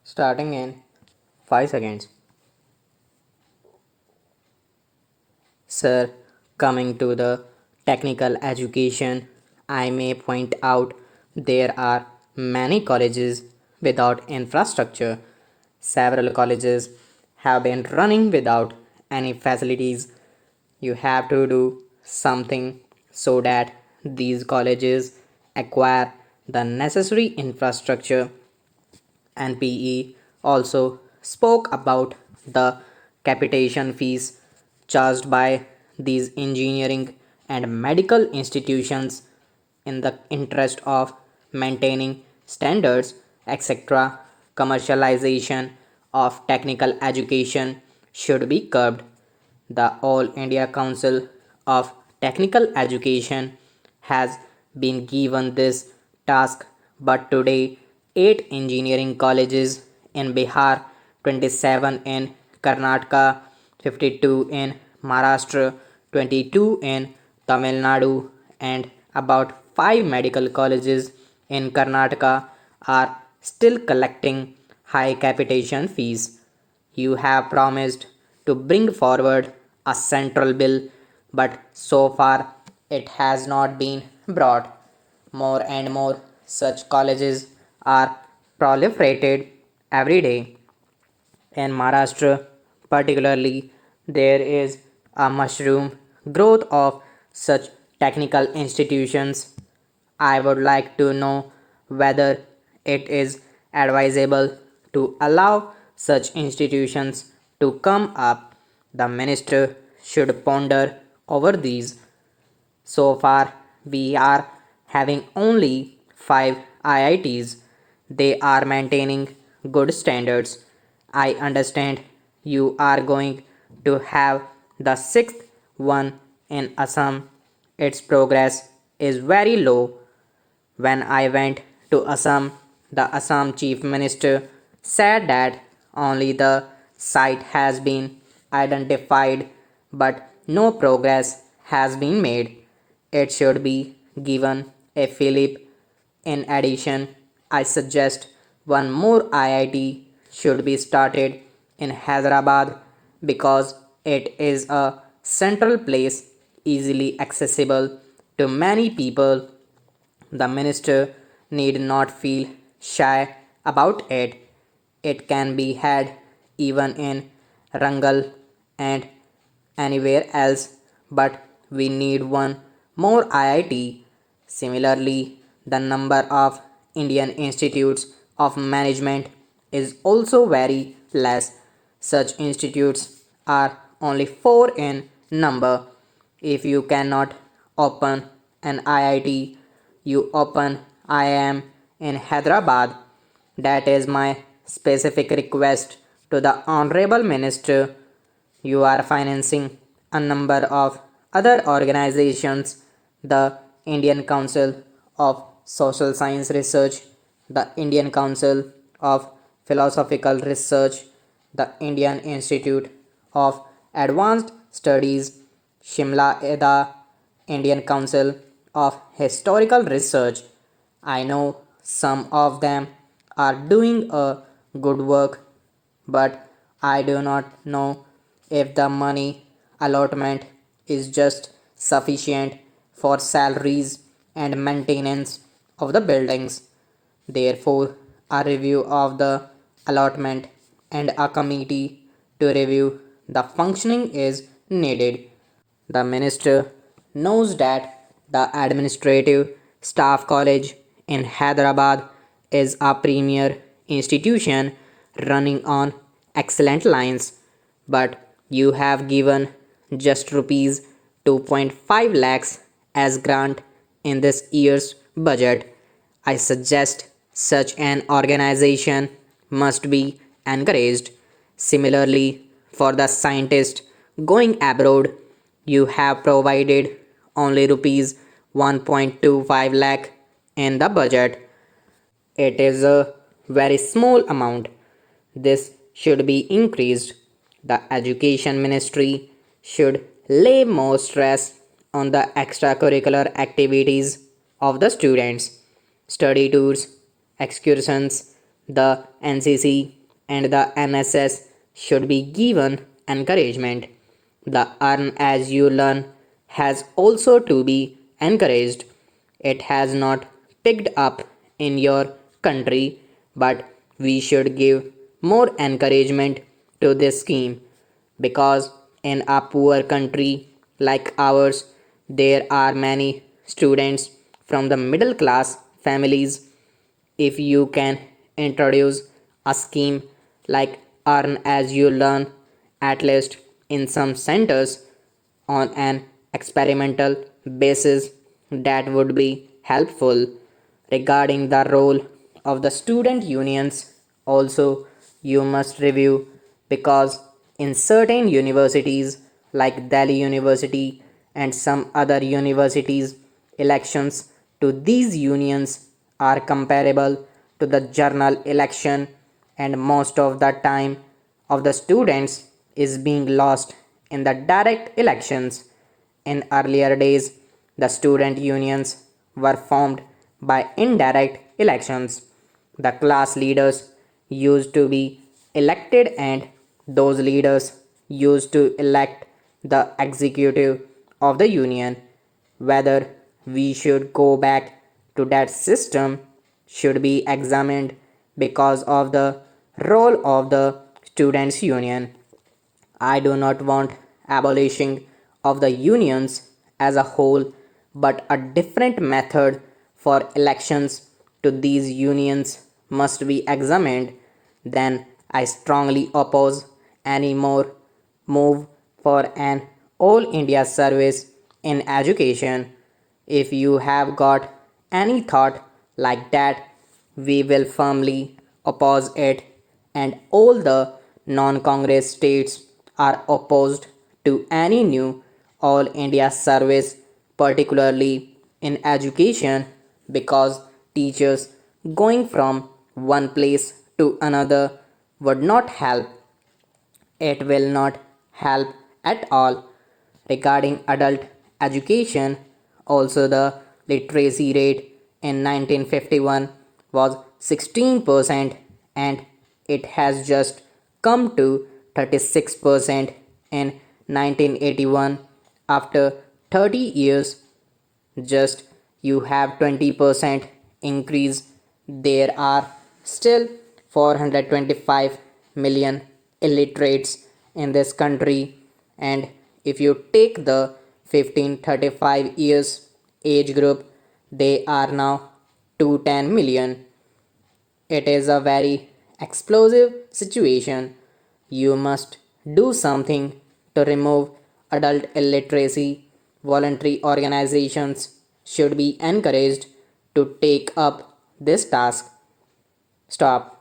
Starting in 5 seconds. Sir, coming to the technical education, I may point out there are many colleges without infrastructure. Several colleges have been running without any facilities. You have to do something so that these colleges acquire the necessary infrastructure. NPE also spoke about the capitation fees charged by these engineering and medical institutions in the interest of maintaining standards, etc. Commercialization of technical education should be curbed. The All India Council of Technical Education has been given this task, but today 8 engineering colleges in Bihar, 27 in Karnataka, 52 in Maharashtra, 22 in Tamil Nadu, and about 5 medical colleges in Karnataka are still collecting high capitation fees. You have promised to bring forward a central bill, but so far it has not been brought. More and more such colleges are proliferated every day. In Maharashtra, particularly, there is a mushroom growth of such technical institutions. I would like to know whether it is advisable to allow such institutions to come up. The minister should ponder over these. So far, we are having only 5 IITs. They are maintaining good standards. I understand you are going to have the sixth one in Assam. Its progress is very low. When I went to Assam, the Assam Chief Minister said that only the site has been identified but no progress has been made. It should be given a fillip. In addition, I suggest one more IIT should be started in Hyderabad because it is a central place easily accessible to many people. The minister need not feel shy about it. It can be had even in Rangal and anywhere else, but we need one more IIT. Similarly, the number of Indian institutes of management is also very less. Such institutes are only 4 in number. If you cannot open an IIT, you open IIM in Hyderabad. That is my specific request to the Honorable Minister. You are financing a number of other organizations, the Indian Council of Social Science Research, the Indian Council of Philosophical Research, the Indian Institute of Advanced Studies, Shimla Eda, Indian Council of Historical Research. I know some of them are doing a good work, but I do not know if the money allotment is just sufficient for salaries and maintenance of the buildings. Therefore, a review of the allotment and a committee to review the functioning is needed. The minister knows that the administrative staff college in Hyderabad is a premier institution running on excellent lines, but you have given just rupees 2.5 lakhs as grant in this year's budget. I suggest such an organization must be encouraged. Similarly, for the scientist going abroad, you have provided only rupees 1.25 lakh in the budget. It is a very small amount. This should be increased. The education ministry should lay more stress on the extracurricular activities of the students. Study tours, excursions, The NCC and the NSS should be given encouragement. The earn as you learn has also to be encouraged. It has not picked up in your country, but we should give more encouragement to this scheme because in a poor country like ours, there are many students from the middle class families. If you can introduce a scheme like earn as you learn, at least in some centers on an experimental basis, that would be helpful. Regarding the role of the student unions, also you must review because in certain universities like Delhi University and some other universities, elections to these unions are comparable to the general election, and most of the time of the students is being lost in the direct elections. In earlier days, the student unions were formed by indirect elections. The class leaders used to be elected, and those leaders used to elect the executive of the union. Whether we should go back to that system should be examined because of the role of the students' union. I do not want abolishing of the unions as a whole, but a different method for elections to these unions must be examined. Then I strongly oppose any more move for an all India service in education. If you have got any thought like that, we will firmly oppose it, and all the non Congress states are opposed to any new All India service, particularly in education, because teachers going from one place to another would not help. It will not help at all. Regarding adult education, also the literacy rate in 1951 was 16%, and it has just come to 36% in 1981. After 30 years, just you have 20% increase. There are still 425 million illiterates in this country, and if you take the 15-35 years age group, they are now 210 million. It is a very explosive situation. You must do something to remove adult illiteracy. Voluntary organizations should be encouraged to take up this task. Stop.